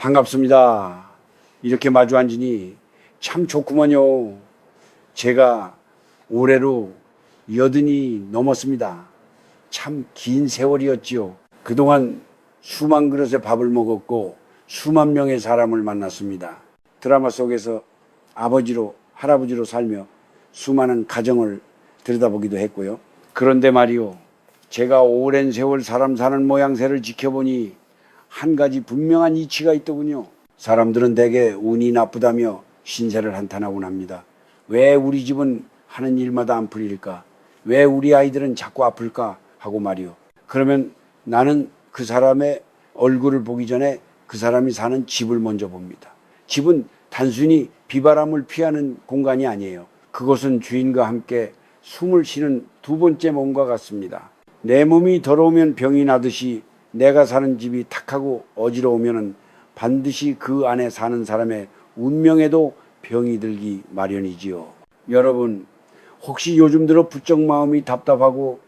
반갑습니다. 이렇게 마주 앉으니 참 좋구먼요. 제가 올해로 80이 넘었습니다. 참 긴 세월이었지요. 그동안 수만 그릇의 밥을 먹었고 수만 명의 사람을 만났습니다. 드라마 속에서 아버지로 할아버지로 살며 수많은 가정을 들여다보기도 했고요. 그런데 말이요, 제가 오랜 세월 사람 사는 모양새를 지켜보니 한 가지 분명한 이치가 있더군요. 사람들은 대개 운이 나쁘다며 신세를 한탄하곤 합니다. 왜 우리 집은 하는 일마다 안 풀릴까? 왜 우리 아이들은 자꾸 아플까? 하고 말이요. 그러면 나는 그 사람의 얼굴을 보기 전에 그 사람이 사는 집을 먼저 봅니다. 집은 단순히 비바람을 피하는 공간이 아니에요. 그것은 주인과 함께 숨을 쉬는 두 번째 몸과 같습니다. 내 몸이 더러우면 병이 나듯이 내가 사는 집이 탁하고 어지러우면 반드시 그 안에 사는 사람의 운명에도 병이 들기 마련이지요. 여러분, 혹시 요즘 들어 부쩍 마음이 답답하고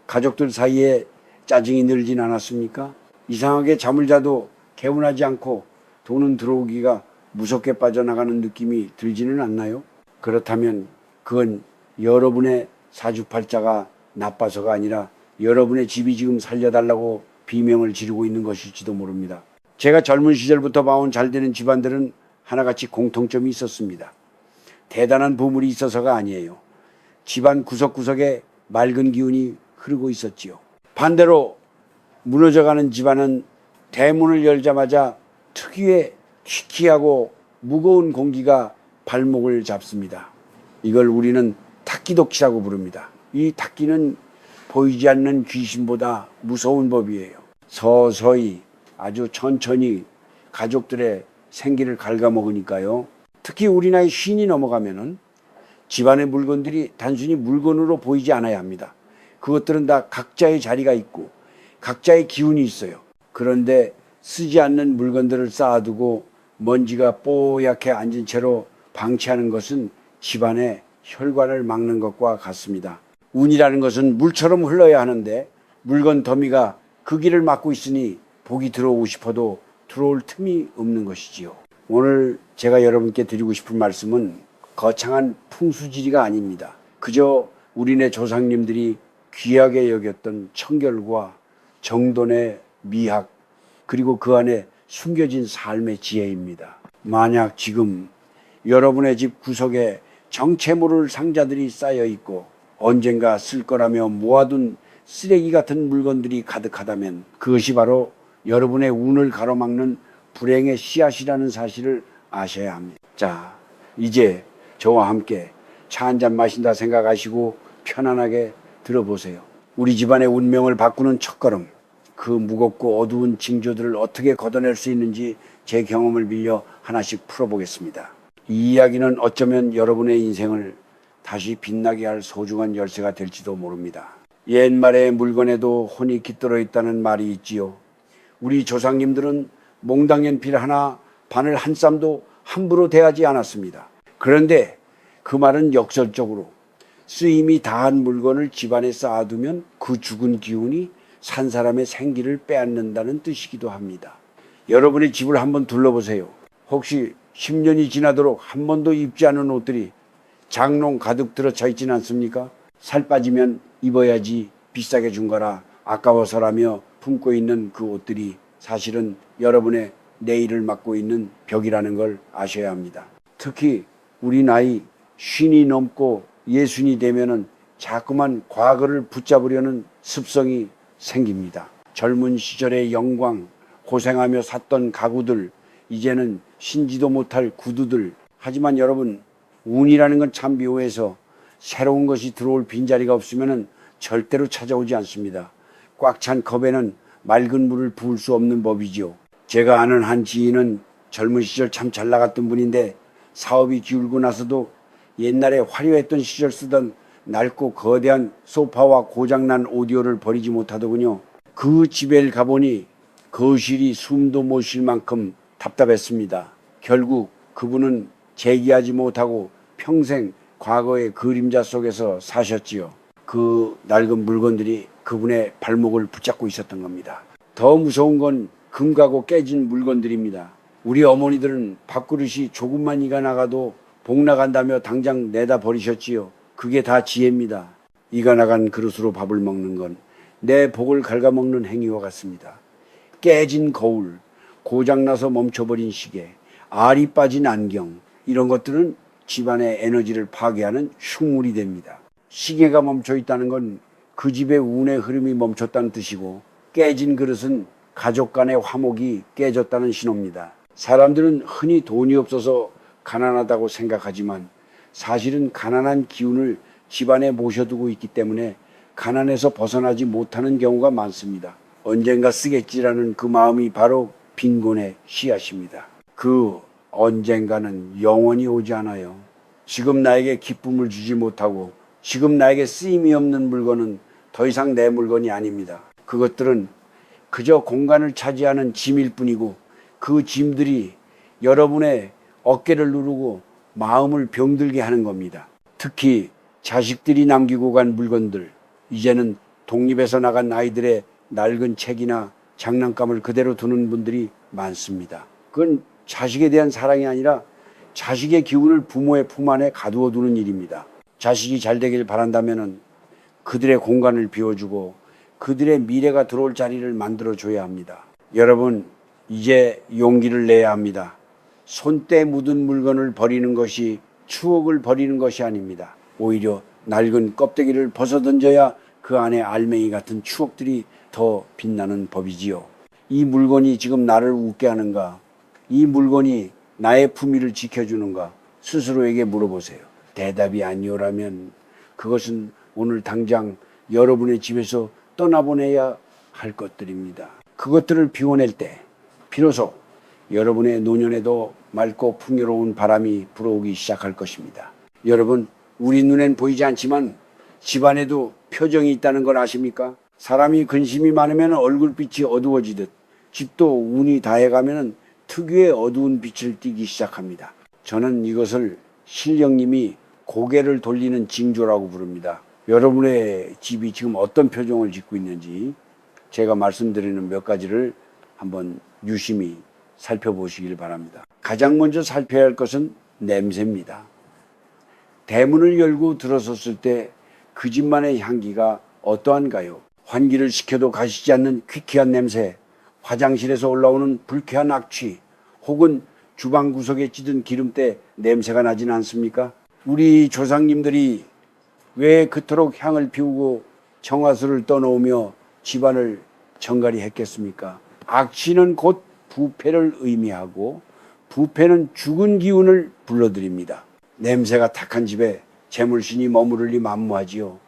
가족들 사이에 짜증이 늘진 않았습니까? 이상하게 잠을 자도 개운하지 않고 돈은 들어오기가 무섭게 빠져나가는 느낌이 들지는 않나요? 그렇다면 그건 여러분의 사주팔자가 나빠서가 아니라 여러분의 집이 지금 살려달라고 비명을 지르고 있는 것일지도 모릅니다. 제가 젊은 시절부터 봐온 잘되는 집안들은 하나같이 공통점이 있었습니다. 대단한 보물이 있어서가 아니에요. 집안 구석구석에 맑은 기운이 흐르고 있었지요. 반대로 무너져가는 집안은 대문을 열자마자 특유의 희키하고 무거운 공기가 발목을 잡습니다. 이걸 우리는 탁기독시라고 부릅니다. 이 탁기는 보이지 않는 귀신보다 무서운 법이에요. 서서히 아주 천천히 가족들의 생기를 갉아먹으니까요. 특히 우리 나이 50이 넘어가면은 집안의 물건들이 단순히 물건으로 보이지 않아야 합니다. 그것들은 다 각자의 자리가 있고 각자의 기운이 있어요. 그런데 쓰지 않는 물건들을 쌓아두고 먼지가 뽀얗게 앉은 채로 방치하는 것은 집안의 혈관을 막는 것과 같습니다. 운이라는 것은 물처럼 흘러야 하는데 물건 더미가 그 길을 막고 있으니 복이 들어오고 싶어도 들어올 틈이 없는 것이지요. 오늘 제가 여러분께 드리고 싶은 말씀은 거창한 풍수지리가 아닙니다. 그저 우리네 조상님들이 귀하게 여겼던 청결과 정돈의 미학, 그리고 그 안에 숨겨진 삶의 지혜입니다. 만약 지금 여러분의 집 구석에 정체 모를 상자들이 쌓여 있고 언젠가 쓸 거라며 모아둔 쓰레기 같은 물건들이 가득하다면 그것이 바로 여러분의 운을 가로막는 불행의 씨앗이라는 사실을 아셔야 합니다. 자, 이제 저와 함께 차 한잔 마신다 생각하시고 편안하게 들어보세요. 우리 집안의 운명을 바꾸는 첫걸음, 그 무겁고 어두운 징조들을 어떻게 걷어낼 수 있는지 제 경험을 빌려 하나씩 풀어보겠습니다. 이 이야기는 어쩌면 여러분의 인생을 다시 빛나게 할 소중한 열쇠가 될지도 모릅니다. 옛말의 물건에도 혼이 깃들어 있다는 말이 있지요. 우리 조상님들은 몽당 연필 하나, 바늘 한 쌈도 함부로 대하지 않았습니다. 그런데 그 말은 역설적으로 쓰임이 다한 물건을 집안에 쌓아두면 그 죽은 기운이 산 사람의 생기를 빼앗는다는 뜻이기도 합니다. 여러분의 집을 한번 둘러보세요. 혹시 10년이 지나도록 한 번도 입지 않은 옷들이 장롱 가득 들어차 있지는 않습니까? 살 빠지면 입어야지 비싸게 준 거라 아까워서라며 품고 있는 그 옷들이 사실은 여러분의 내일을 막고 있는 벽이라는 걸 아셔야 합니다. 특히 우리 나이 50이 넘고 60이 되면은 자꾸만 과거를 붙잡으려는 습성이 생깁니다. 젊은 시절의 영광, 고생하며 샀던 가구들, 이제는 신지도 못할 구두들. 하지만 여러분, 운이라는 건 참 묘해서 새로운 것이 들어올 빈자리가 없으면 절대로 찾아오지 않습니다. 꽉 찬 컵에는 맑은 물을 부을 수 없는 법이지요. 제가 아는 한 지인은 젊은 시절 참 잘 나갔던 분인데 사업이 기울고 나서도 옛날에 화려했던 시절 쓰던 낡고 거대한 소파와 고장난 오디오를 버리지 못하더군요. 그 집에 가보니 거실이 숨도 못 쉴 만큼 답답했습니다. 결국 그분은 재기하지 못하고 평생 과거의 그림자 속에서 사셨지요. 그 낡은 물건들이 그분의 발목을 붙잡고 있었던 겁니다. 더 무서운 건 금가고 깨진 물건들입니다. 우리 어머니들은 밥그릇이 조금만 이가 나가도 복 나간다며 당장 내다 버리셨지요. 그게 다 지혜입니다. 이가 나간 그릇으로 밥을 먹는 건 내 복을 갉아먹는 행위와 같습니다. 깨진 거울, 고장나서 멈춰버린 시계, 알이 빠진 안경, 이런 것들은 집안의 에너지를 파괴하는 흉물이 됩니다. 시계가 멈춰 있다는 건 그 집의 운의 흐름이 멈췄다는 뜻이고, 깨진 그릇은 가족 간의 화목이 깨졌다는 신호입니다. 사람들은 흔히 돈이 없어서 가난하다고 생각하지만 사실은 가난한 기운을 집안에 모셔두고 있기 때문에 가난에서 벗어나지 못하는 경우가 많습니다. 언젠가 쓰겠지라는 그 마음이 바로 빈곤의 씨앗입니다. 그 언젠가는 영원히 오지 않아요. 지금 나에게 기쁨을 주지 못하고 지금 나에게 쓰임이 없는 물건은 더 이상 내 물건이 아닙니다. 그것들은 그저 공간을 차지하는 짐일 뿐이고, 그 짐들이 여러분의 어깨를 누르고 마음을 병들게 하는 겁니다. 특히 자식들이 남기고 간 물건들, 이제는 독립해서 나간 아이들의 낡은 책이나 장난감을 그대로 두는 분들이 많습니다. 그건 자식에 대한 사랑이 아니라 자식의 기운을 부모의 품 안에 가두어 두는 일입니다. 자식이 잘 되길 바란다면 그들의 공간을 비워주고 그들의 미래가 들어올 자리를 만들어줘야 합니다. 여러분, 이제 용기를 내야 합니다. 손때 묻은 물건을 버리는 것이 추억을 버리는 것이 아닙니다. 오히려 낡은 껍데기를 벗어던져야 그 안에 알맹이 같은 추억들이 더 빛나는 법이지요. 이 물건이 지금 나를 웃게 하는가? 이 물건이 나의 품위를 지켜주는가? 스스로에게 물어보세요. 대답이 아니오라면 그것은 오늘 당장 여러분의 집에서 떠나보내야 할 것들입니다. 그것들을 비워낼 때 비로소 여러분의 노년에도 맑고 풍요로운 바람이 불어오기 시작할 것입니다. 여러분, 우리 눈엔 보이지 않지만 집안에도 표정이 있다는 걸 아십니까? 사람이 근심이 많으면 얼굴빛이 어두워지듯 집도 운이 다해가면 특유의 어두운 빛을 띠기 시작합니다. 저는 이것을 신령님이 고개를 돌리는 징조라고 부릅니다. 여러분의 집이 지금 어떤 표정을 짓고 있는지 제가 말씀드리는 몇 가지를 한번 유심히 살펴보시길 바랍니다. 가장 먼저 살펴야 할 것은 냄새입니다. 대문을 열고 들어섰을 때 그 집만의 향기가 어떠한가요? 환기를 시켜도 가시지 않는 퀴퀴한 냄새, 화장실에서 올라오는 불쾌한 악취, 혹은 주방 구석에 찌든 기름때 냄새가 나진 않습니까? 우리 조상님들이 왜 그토록 향을 피우고 정화수를 떠놓으며 집안을 정갈히 했겠습니까? 악취는 곧 부패를 의미하고 부패는 죽은 기운을 불러들입니다. 냄새가 탁한 집에 재물신이 머무르리 만무하지요.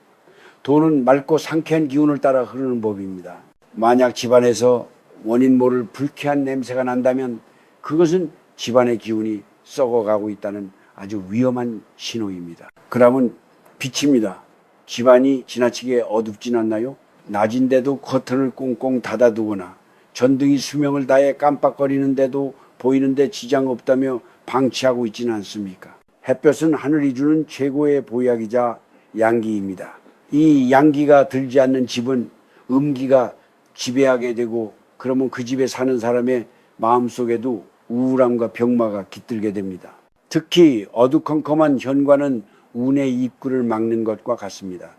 돈은 맑고 상쾌한 기운을 따라 흐르는 법입니다. 만약 집안에서 원인 모를 불쾌한 냄새가 난다면 그것은 집안의 기운이 썩어가고 있다는 아주 위험한 신호입니다. 그러면 빛입니다. 집안이 지나치게 어둡진 않나요? 낮인데도 커튼을 꽁꽁 닫아두거나 전등이 수명을 다해 깜빡거리는데도 보이는데 지장 없다며 방치하고 있지는 않습니까? 햇볕은 하늘이 주는 최고의 보약이자 양기입니다. 이 양기가 들지 않는 집은 음기가 지배하게 되고, 그러면 그 집에 사는 사람의 마음속에도 우울함과 병마가 깃들게 됩니다. 특히 어두컴컴한 현관은 운의 입구를 막는 것과 같습니다.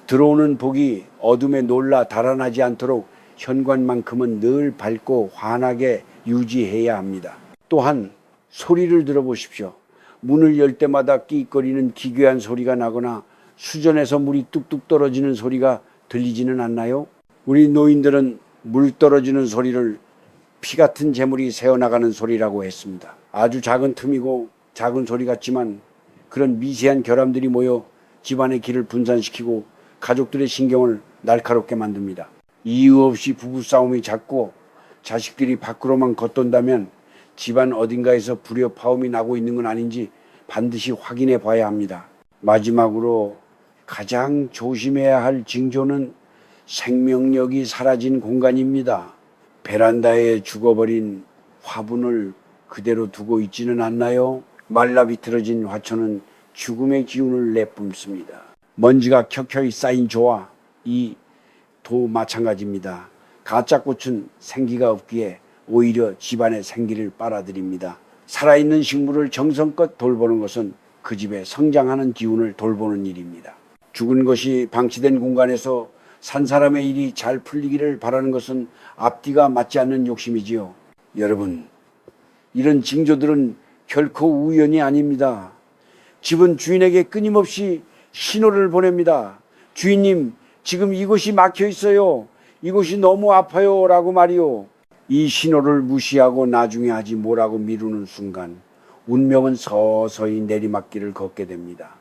들어오는 복이 어둠에 놀라 달아나지 않도록 현관만큼은 늘 밝고 환하게 유지해야 합니다. 또한 소리를 들어보십시오. 문을 열 때마다 끽거리는 기괴한 소리가 나거나 수전에서 물이 뚝뚝 떨어지는 소리가 들리지는 않나요? 우리 노인들은 물 떨어지는 소리를 피 같은 재물이 새어나가는 소리라고 했습니다. 아주 작은 틈이고 작은 소리 같지만 그런 미세한 결함들이 모여 집안의 기를 분산시키고 가족들의 신경을 날카롭게 만듭니다. 이유 없이 부부싸움이 잦고 자식들이 밖으로만 걷돈다면 집안 어딘가에서 불협화음이 나고 있는 건 아닌지 반드시 확인해 봐야 합니다. 마지막으로 가장 조심해야 할 징조는 생명력이 사라진 공간입니다. 베란다에 죽어버린 화분을 그대로 두고 있지는 않나요? 말라 비틀어진 화초는 죽음의 기운을 내뿜습니다. 먼지가 켜켜이 쌓인 조와 이 도 마찬가지입니다. 가짜 꽃은 생기가 없기에 오히려 집안의 생기를 빨아들입니다. 살아있는 식물을 정성껏 돌보는 것은 그 집의 성장하는 기운을 돌보는 일입니다. 죽은 것이 방치된 공간에서 산 사람의 일이 잘 풀리기를 바라는 것은 앞뒤가 맞지 않는 욕심이지요. 여러분, 이런 징조들은 결코 우연이 아닙니다. 집은 주인에게 끊임없이 신호를 보냅니다. 주인님, 지금 이곳이 막혀 있어요. 이곳이 너무 아파요. 라고 말이요. 이 신호를 무시하고 나중에 하지 뭐라고 미루는 순간 운명은 서서히 내리막길을 걷게 됩니다.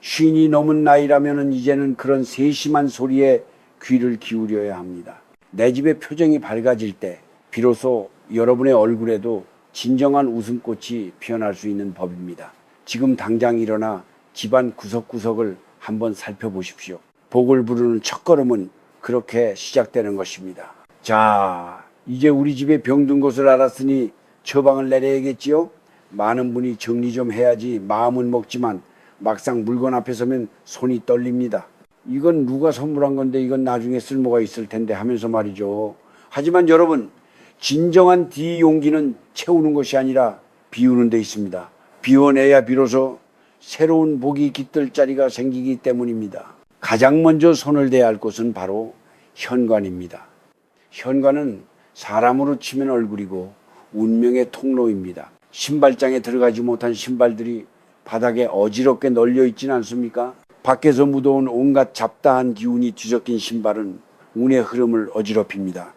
쉰이 넘은 나이라면 이제는 그런 세심한 소리에 귀를 기울여야 합니다. 내 집의 표정이 밝아질 때 비로소 여러분의 얼굴에도 진정한 웃음꽃이 피어날 수 있는 법입니다. 지금 당장 일어나 집안 구석구석을 한번 살펴보십시오. 복을 부르는 첫걸음은 그렇게 시작되는 것입니다. 자, 이제 우리 집에 병든 것을 알았으니 처방을 내려야겠지요? 많은 분이 정리 좀 해야지 마음은 먹지만 막상 물건 앞에 서면 손이 떨립니다. 이건 누가 선물한 건데 이건 나중에 쓸모가 있을 텐데 하면서 말이죠. 하지만 여러분, 진정한 D 용기는 채우는 것이 아니라 비우는 데 있습니다. 비워내야 비로소 새로운 복이 깃들 자리가 생기기 때문입니다. 가장 먼저 손을 대야 할 곳은 바로 현관입니다. 현관은 사람으로 치면 얼굴이고 운명의 통로입니다. 신발장에 들어가지 못한 신발들이 바닥에 어지럽게 널려 있지는 않습니까? 밖에서 묻어온 온갖 잡다한 기운이 뒤섞인 신발은 운의 흐름을 어지럽힙니다.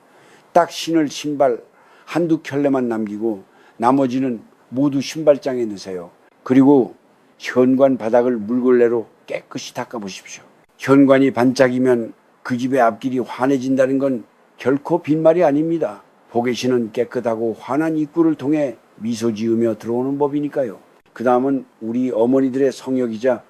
딱 신을 신발 한두 켤레만 남기고 나머지는 모두 신발장에 넣으세요. 그리고 현관 바닥을 물걸레로 깨끗이 닦아보십시오. 현관이 반짝이면 그 집의 앞길이 환해진다는 건 결코 빈말이 아닙니다. 복의 신은 깨끗하고 환한 입구를 통해 미소 지으며 들어오는 법이니까요. 그 다음은 우리 어머니들의 성역이자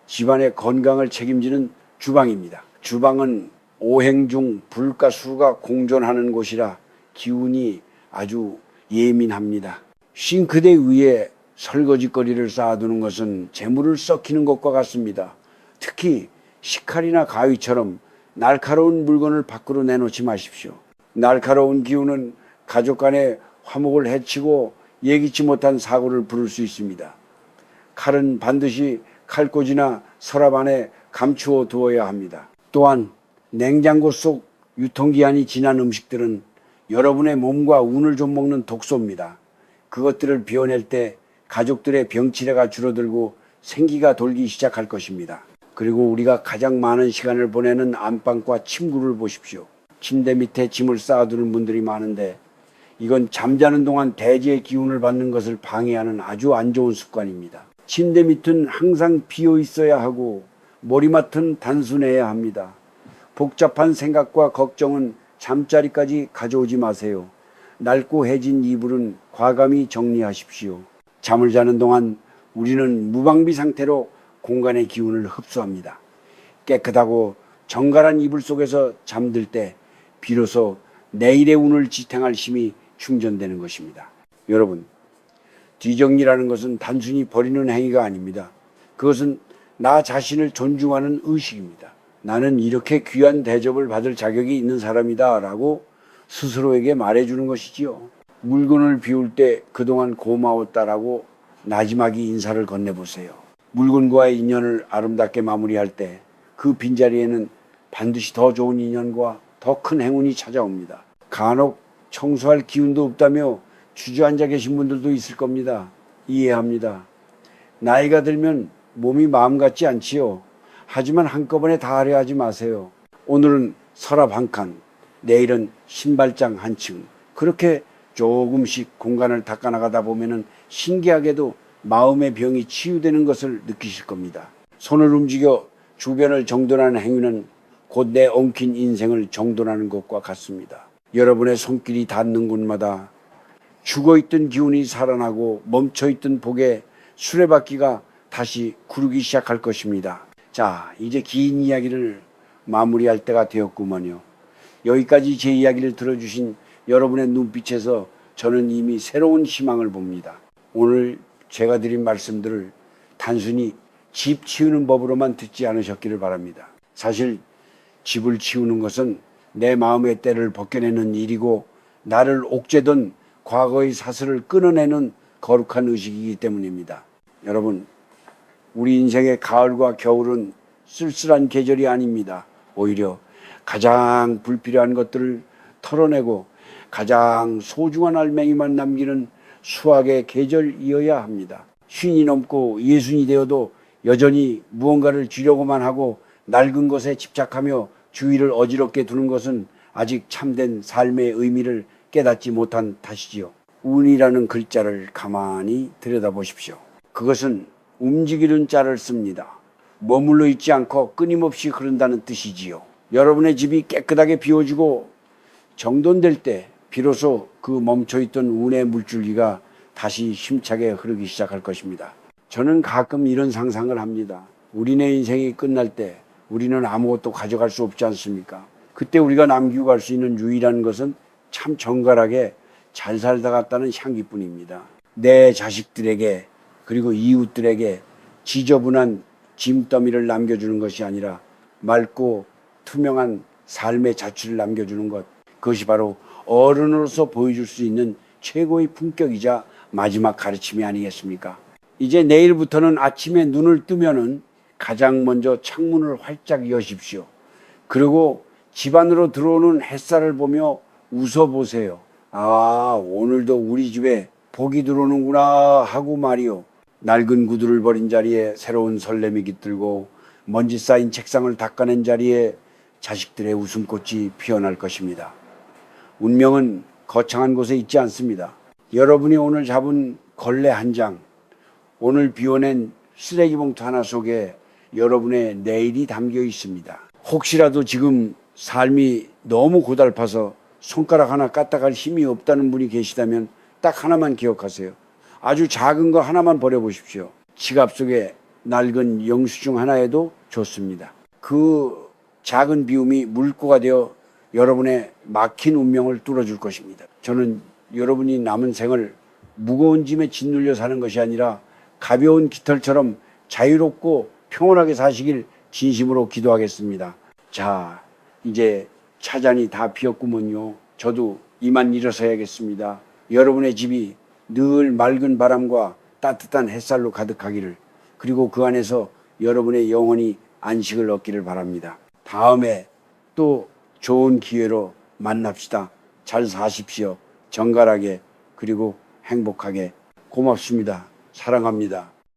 집안의 건강을 책임지는 주방입니다. 주방은 오행 중 불과 수가 공존하는 곳이라 기운이 아주 예민합니다. 싱크대 위에 설거지거리를 쌓아두는 것은 재물을 썩히는 것과 같습니다. 특히 식칼이나 가위처럼 날카로운 물건을 밖으로 내놓지 마십시오. 날카로운 기운은 가족 간의 화목을 해치고 예기치 못한 사고를 부를 수 있습니다. 칼은 반드시 칼꽂이나 서랍 안에 감추어 두어야 합니다. 또한 냉장고 속 유통기한이 지난 음식들은 여러분의 몸과 운을 좀 먹는 독소입니다. 그것들을 비워낼 때 가족들의 병치레가 줄어들고 생기가 돌기 시작할 것입니다. 그리고 우리가 가장 많은 시간을 보내는 안방과 침구를 보십시오. 침대 밑에 짐을 쌓아두는 분들이 많은데 이건 잠자는 동안 대지의 기운을 받는 것을 방해하는 아주 안 좋은 습관입니다. 침대 밑은 항상 비어 있어야 하고 머리맡은 단순해야 합니다. 복잡한 생각과 걱정은 잠자리까지 가져오지 마세요. 낡고 해진 이불은 과감히 정리하십시오. 잠을 자는 동안 우리는 무방비 상태로 공간의 기운을 흡수합니다. 깨끗하고 정갈한 이불 속에서 잠들 때 비로소 내일의 운을 지탱할 힘이 충전되는 것입니다. 여러분, 뒤정리라는 것은 단순히 버리는 행위가 아닙니다. 그것은 나 자신을 존중하는 의식입니다. 나는 이렇게 귀한 대접을 받을 자격이 있는 사람이다 라고 스스로에게 말해주는 것이지요. 물건을 비울 때 그동안 고마웠다라고 나지막이 인사를 건네보세요. 물건과의 인연을 아름답게 마무리할 때 그 빈자리에는 반드시 더 좋은 인연과 더 큰 행운이 찾아옵니다. 간혹 청소할 기운도 없다며 주저앉아 계신 분들도 있을 겁니다. 이해합니다. 나이가 들면 몸이 마음 같지 않지요. 하지만 한꺼번에 다 하려 하지 마세요. 오늘은 서랍 한 칸, 내일은 신발장 한 층, 그렇게 조금씩 공간을 닦아나가다 보면은 신기하게도 마음의 병이 치유되는 것을 느끼실 겁니다. 손을 움직여 주변을 정돈하는 행위는 곧 내 엉킨 인생을 정돈하는 것과 같습니다. 여러분의 손길이 닿는 곳마다 죽어있던 기운이 살아나고 멈춰있던 복의 수레바퀴가 다시 구르기 시작할 것입니다. 자, 이제 긴 이야기를 마무리할 때가 되었구먼요. 여기까지 제 이야기를 들어주신 여러분의 눈빛에서 저는 이미 새로운 희망을 봅니다. 오늘 제가 드린 말씀들을 단순히 집 치우는 법으로만 듣지 않으셨기를 바랍니다. 사실 집을 치우는 것은 내 마음의 때를 벗겨내는 일이고 나를 옥죄던 과거의 사슬을 끊어내는 거룩한 의식이기 때문입니다. 여러분, 우리 인생의 가을과 겨울은 쓸쓸한 계절이 아닙니다. 오히려 가장 불필요한 것들을 털어내고 가장 소중한 알맹이만 남기는 수확의 계절이어야 합니다. 쉰이 넘고 예순이 되어도 여전히 무언가를 쥐려고만 하고 낡은 것에 집착하며 주위를 어지럽게 두는 것은 아직 참된 삶의 의미를 깨닫지 못한 탓이지요. 운이라는 글자를 가만히 들여다보십시오. 그것은 움직이는 자를 씁니다. 머물러 있지 않고 끊임없이 흐른다는 뜻이지요. 여러분의 집이 깨끗하게 비워지고 정돈될 때 비로소 그 멈춰있던 운의 물줄기가 다시 힘차게 흐르기 시작할 것입니다. 저는 가끔 이런 상상을 합니다. 우리네 인생이 끝날 때 우리는 아무것도 가져갈 수 없지 않습니까? 그때 우리가 남기고 갈 수 있는 유일한 것은 참 정갈하게 잘 살다 갔다는 향기뿐입니다. 내 자식들에게 그리고 이웃들에게 지저분한 짐더미를 남겨주는 것이 아니라 맑고 투명한 삶의 자취를 남겨주는 것, 그것이 바로 어른으로서 보여줄 수 있는 최고의 품격이자 마지막 가르침이 아니겠습니까? 이제 내일부터는 아침에 눈을 뜨면은 가장 먼저 창문을 활짝 여십시오. 그리고 집 안으로 들어오는 햇살을 보며 웃어보세요. 아, 오늘도 우리 집에 복이 들어오는구나 하고 말이요. 낡은 구두를 버린 자리에 새로운 설렘이 깃들고 먼지 쌓인 책상을 닦아낸 자리에 자식들의 웃음꽃이 피어날 것입니다. 운명은 거창한 곳에 있지 않습니다. 여러분이 오늘 잡은 걸레 한 장, 오늘 비워낸 쓰레기 봉투 하나 속에 여러분의 내일이 담겨 있습니다. 혹시라도 지금 삶이 너무 고달파서 손가락 하나 까딱할 힘이 없다는 분이 계시다면 딱 하나만 기억하세요. 아주 작은 거 하나만 버려보십시오. 지갑 속에 낡은 영수증 하나에도 좋습니다. 그 작은 비움이 물꼬가 되어 여러분의 막힌 운명을 뚫어줄 것입니다. 저는 여러분이 남은 생을 무거운 짐에 짓눌려 사는 것이 아니라 가벼운 깃털처럼 자유롭고 평온하게 사시길 진심으로 기도하겠습니다. 자, 이제 차잔이 다 비었구먼요. 저도 이만 일어서야겠습니다. 여러분의 집이 늘 맑은 바람과 따뜻한 햇살로 가득하기를, 그리고 그 안에서 여러분의 영혼이 안식을 얻기를 바랍니다. 다음에 또 좋은 기회로 만납시다. 잘 사십시오. 정갈하게 그리고 행복하게. 고맙습니다. 사랑합니다.